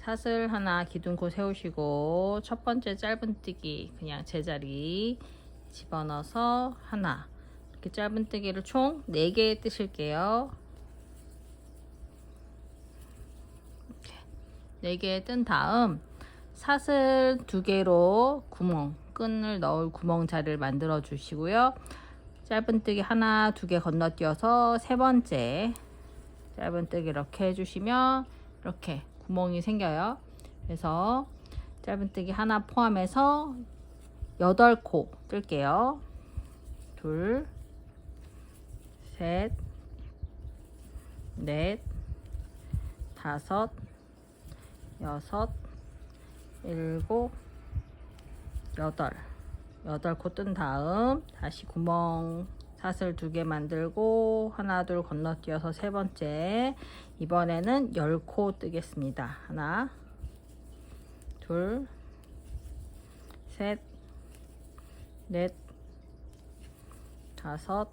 사슬 하나 기둥코 세우시고, 첫 번째 짧은뜨기 그냥 제자리 집어넣어서 하나, 이렇게 짧은뜨기를 총 4개 뜨실게요. 이렇게 4개 뜬 다음 사슬 2개로 끈을 넣을 구멍 자리를 만들어 주시고요. 짧은뜨기 하나, 2개 건너뛰어서 세 번째 짧은뜨기 이렇게 해주시면 이렇게 구멍이 생겨요. 그래서 짧은뜨기 하나 포함해서 8코 뜰게요. 둘, 셋, 넷, 다섯, 여섯, 일곱, 여덟. 8코 뜬 다음 다시 구멍 사슬 2개 만들고 하나 둘 건너뛰어서 세 번째, 이번에는 10코 뜨겠습니다. 하나, 둘, 셋, 넷, 다섯,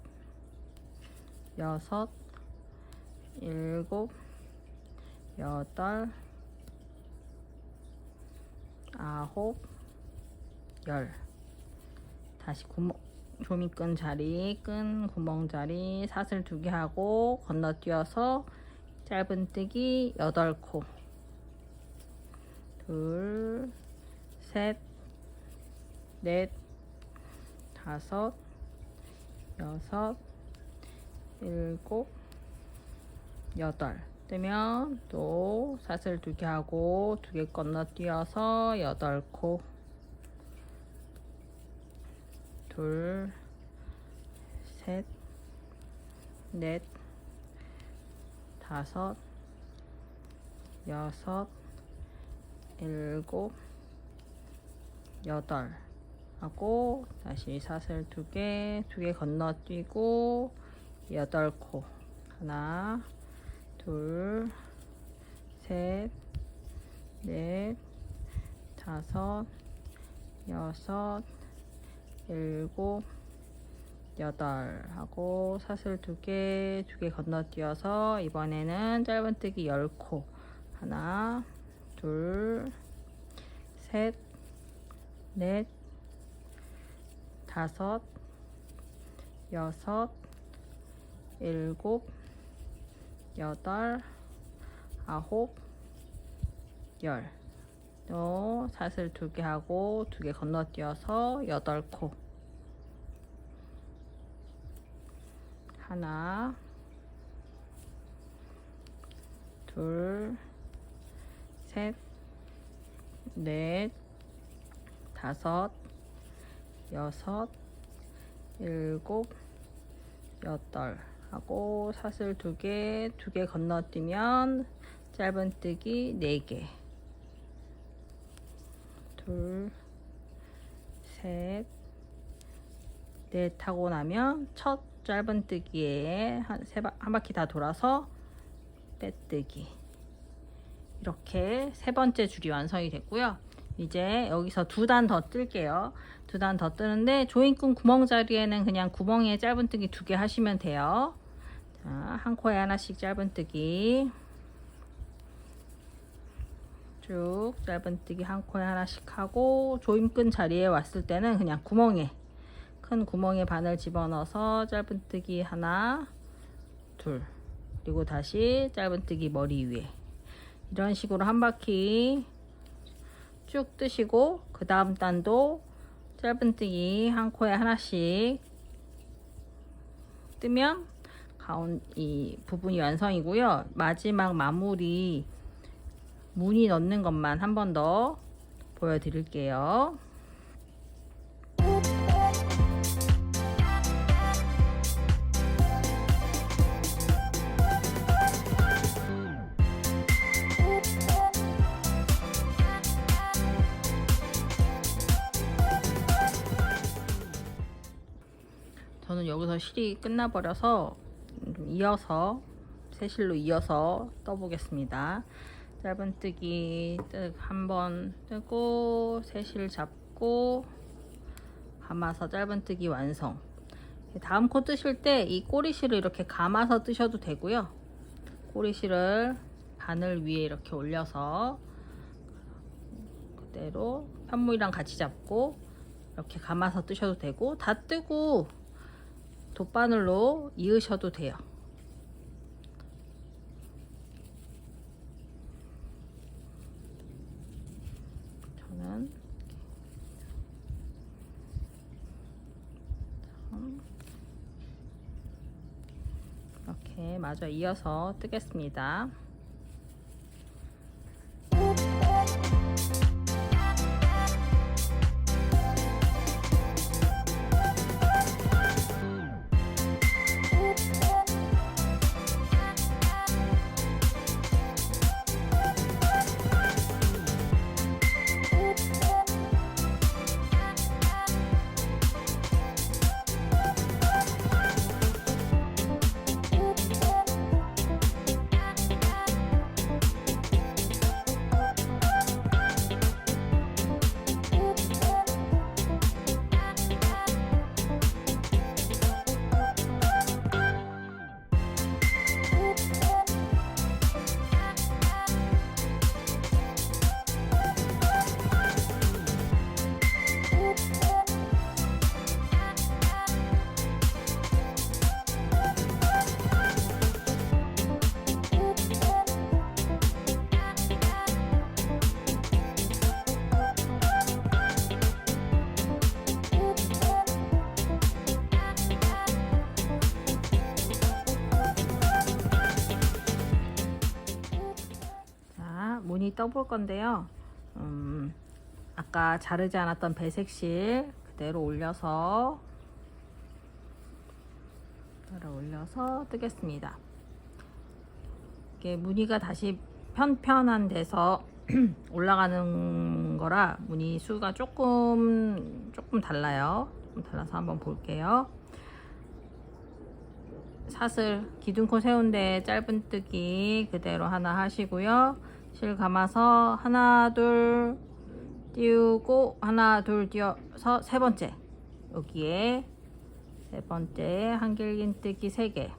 여섯, 일곱, 여덟, 아홉, 열. 다시 조미끈 자리, 끈 구멍 자리 사슬 2개 하고 건너뛰어서 짧은뜨기 8코. 둘, 셋, 넷, 다섯, 여섯, 일곱, 여덟. 뜨면 또 사슬 2개 하고 2개 건너뛰어서 8코. 둘, 셋, 넷, 다섯, 여섯, 일곱, 여덟 하고 다시 사슬 2개 건너뛰고 8코. 하나, 둘, 셋, 넷, 다섯, 여섯, 일곱, 여덟 하고 사슬 2개 건너뛰어서 이번에는 짧은뜨기 10코. 하나, 둘, 셋, 넷, 다섯, 여섯, 일곱, 여덟, 아홉, 열. 또 사슬 2개 하고 2개 건너뛰어서 8코. 하나, 둘, 셋, 넷, 다섯, 여섯, 일곱, 여덟 하고 사슬 2개 건너뛰면 짧은뜨기 4개. 둘, 셋, 넷 하고 나면 첫 짧은뜨기에 한 바퀴 다 돌아서 빼뜨기. 이렇게 세 번째 줄이 완성이 됐고요. 이제 여기서 2단 더 뜰게요. 2단 더 뜨는데 조인끈 구멍 자리에는 그냥 구멍에 짧은뜨기 2개 하시면 돼요. 자, 한 코에 하나씩 짧은뜨기. 쭉 짧은뜨기 한 코에 하나씩 하고 조임끈 자리에 왔을 때는 그냥 구멍에, 큰 구멍에 바늘 집어넣어서 짧은뜨기 하나, 둘, 그리고 다시 짧은뜨기 머리 위에. 이런 식으로 한 바퀴 쭉 뜨시고 그 다음 단도 짧은뜨기 한 코에 하나씩 뜨면 이 부분이 완성이고요. 마지막 마무리 무늬 넣는 것만 한 번 더 보여드릴게요. 저는 여기서 실이 끝나버려서 이어서 새 실로 이어서 떠보겠습니다. 짧은뜨기 한번 뜨고 새 실 잡고 감아서 짧은뜨기 완성. 다음 코 뜨실 때 이 꼬리실을 이렇게 감아서 뜨셔도 되고요. 꼬리실을 바늘 위에 이렇게 올려서 그대로 편무이랑 같이 잡고 이렇게 감아서 뜨셔도 되고, 다 뜨고 돗바늘로 이으셔도 돼요. 저는 이렇게 마저 이어서 뜨겠습니다. 무늬 떠볼 건데요. 아까 자르지 않았던 배색실 그대로 올려서 뜨겠습니다. 이게 무늬가 다시 편편한 데서 올라가는 거라 무늬 수가 조금 달라요. 조금 달라서 한번 볼게요. 사슬 기둥코 세운 데 짧은뜨기 그대로 하나 하시고요. 실 감아서 하나 둘 띄우고 하나 둘 띄어서 세 번째, 여기에 세 번째 한길긴뜨기 3개,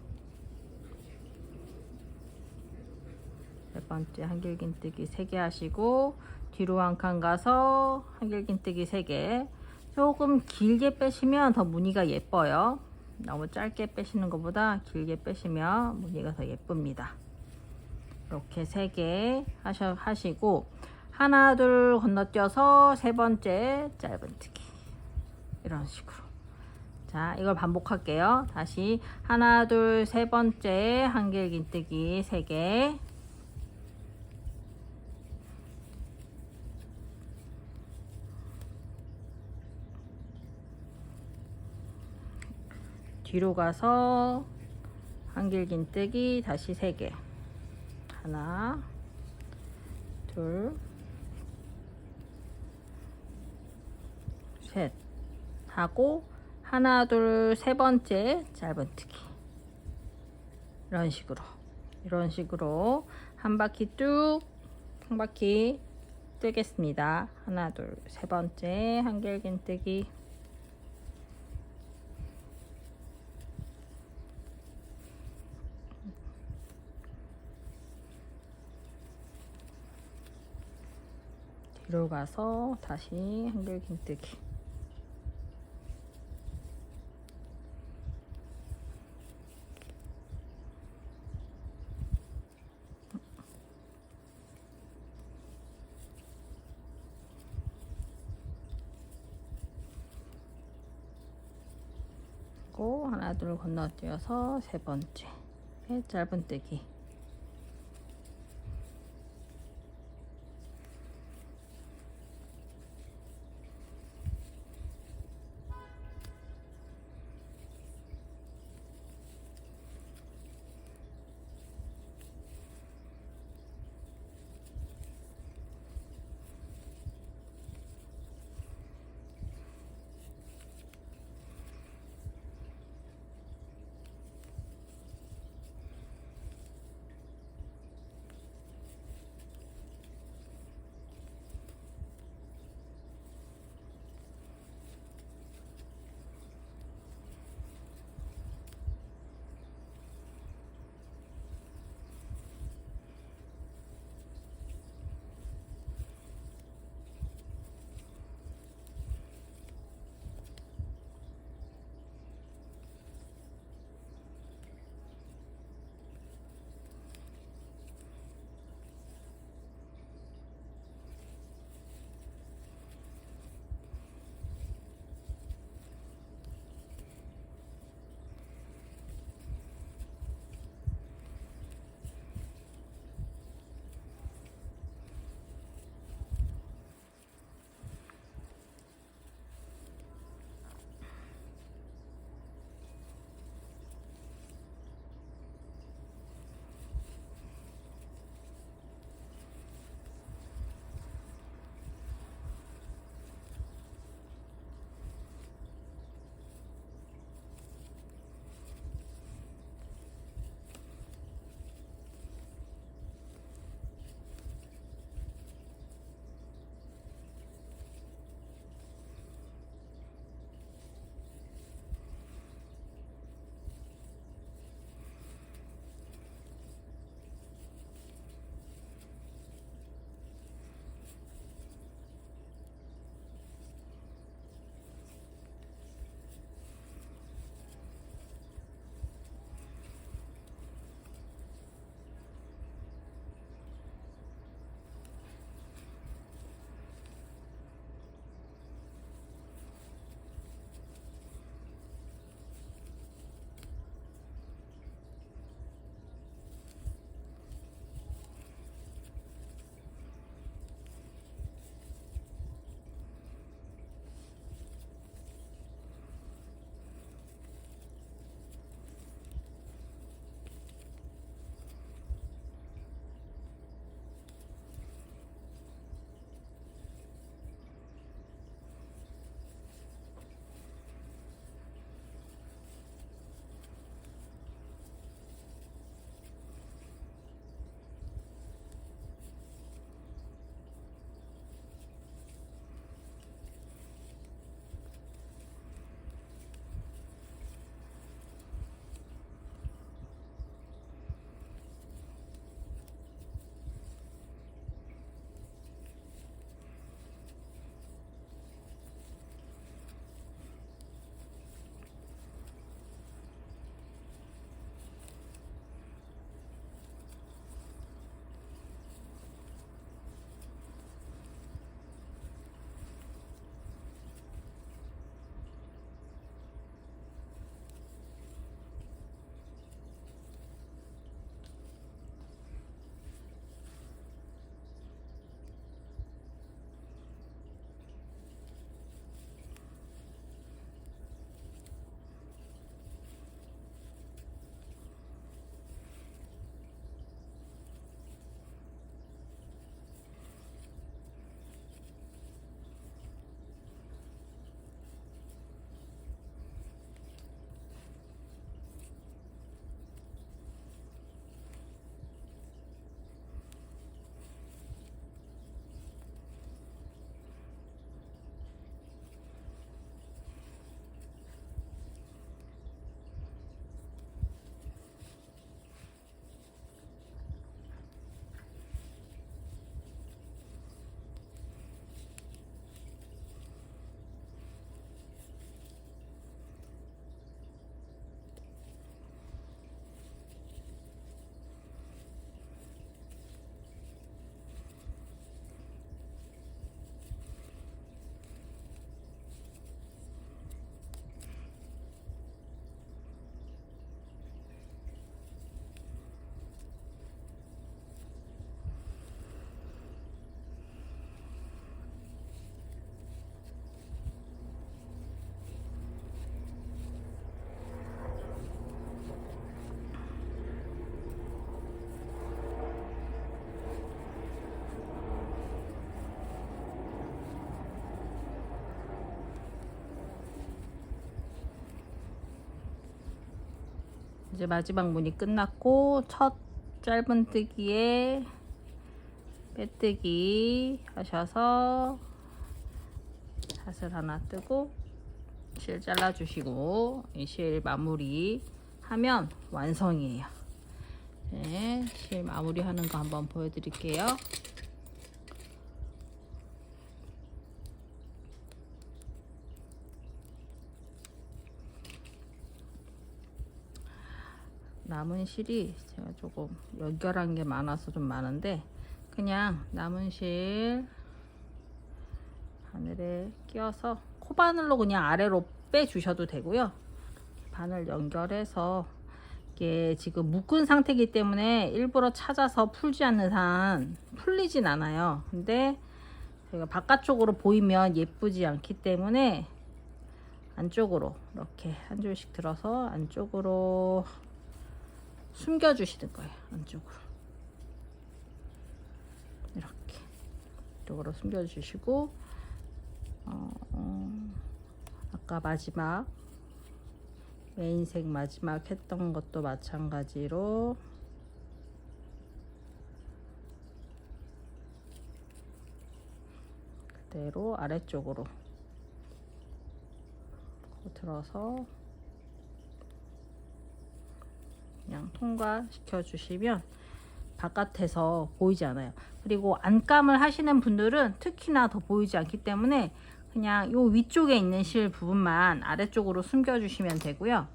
세 번째 한길긴뜨기 3개 하시고 뒤로 한 칸 가서 한길긴뜨기 3개. 조금 길게 빼시면 더 무늬가 예뻐요. 너무 짧게 빼시는 것보다 길게 빼시면 무늬가 더 예쁩니다. 이렇게 3개 하시고 하나 둘 건너뛰어서 세 번째 짧은뜨기, 이런 식으로. 자, 이걸 반복할게요. 다시 하나 둘 세 번째 한길긴뜨기 3개, 뒤로 가서 한길긴뜨기 다시 3개, 하나 둘 셋 하고 하나 둘 세 번째 짧은뜨기, 이런 식으로 한 바퀴 쭉 한 바퀴 뜨겠습니다. 하나 둘 세 번째 한길긴뜨기, 뒤로 가서 다시 한길긴뜨기, 하나 둘 건너뛰어서 세 번째 짧은뜨기, 이제 마지막 무늬 끝났고 첫 짧은뜨기에 빼뜨기 하셔서 사슬 하나 뜨고 실 잘라주시고 이 실 마무리 하면 완성이에요. 네, 실 마무리 하는 거 한번 보여드릴게요. 남은 실이 제가 조금 연결한 게 많아서 좀 많은데 그냥 남은 실 바늘에 끼워서 코바늘로 그냥 아래로 빼 주셔도 되고요. 바늘 연결해서 이게 지금 묶은 상태이기 때문에 일부러 찾아서 풀지 않는 한 풀리진 않아요. 근데 제가 바깥쪽으로 보이면 예쁘지 않기 때문에 안쪽으로 이렇게 한 줄씩 들어서 안쪽으로 숨겨 주시는 거예요. 안쪽으로 이렇게 이쪽으로 숨겨 주시고 아까 마지막 메인색 마지막 했던 것도 마찬가지로 그대로 아래쪽으로 들어서 그냥 통과시켜 주시면 바깥에서 보이지 않아요. 그리고 안감을 하시는 분들은 특히나 더 보이지 않기 때문에 그냥 요 위쪽에 있는 실 부분만 아래쪽으로 숨겨 주시면 되고요.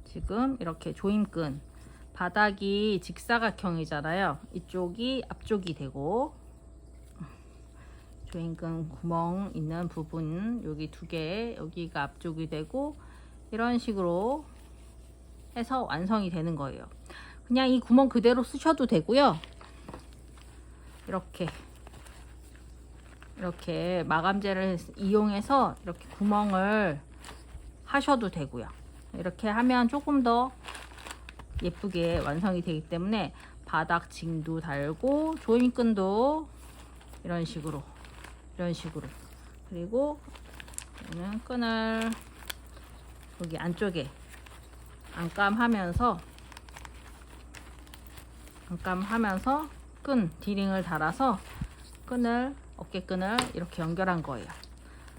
지금 이렇게 조임끈 바닥이 직사각형이잖아요. 이쪽이 앞쪽이 되고 조임끈 구멍 있는 부분 여기 두 개 여기가 앞쪽이 되고 이런 식으로 해서 완성이 되는 거예요. 그냥 이 구멍 그대로 쓰셔도 되고요. 이렇게 마감재를 이용해서 이렇게 구멍을 하셔도 되고요. 이렇게 하면 조금 더 예쁘게 완성이 되기 때문에 바닥 징도 달고 조임끈도 이런 식으로 그리고 얘는 끈을 여기 안쪽에 안감하면서 끈 디링을 달아서 끈을 어깨끈을 이렇게 연결한 거예요.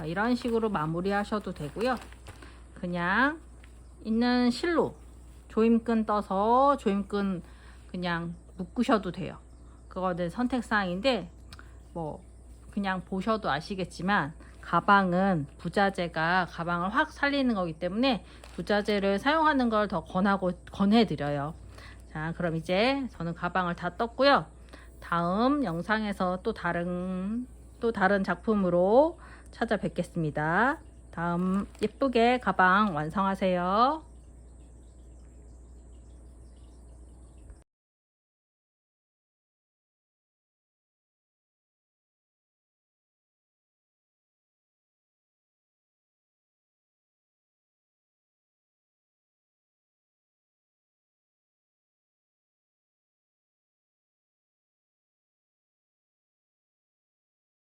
이런 식으로 마무리 하셔도 되고요. 그냥 있는 실로 조임끈 떠서 조임끈 그냥 묶으셔도 돼요. 그거는 선택사항인데 뭐 그냥 보셔도 아시겠지만 가방은 부자재가 가방을 확 살리는 거기 때문에 부자재를 사용하는 걸 더 권해드려요. 자, 그럼 이제 저는 가방을 다 떴고요. 다음 영상에서 또 다른 작품으로 찾아뵙겠습니다. 다음 예쁘게 가방 완성하세요.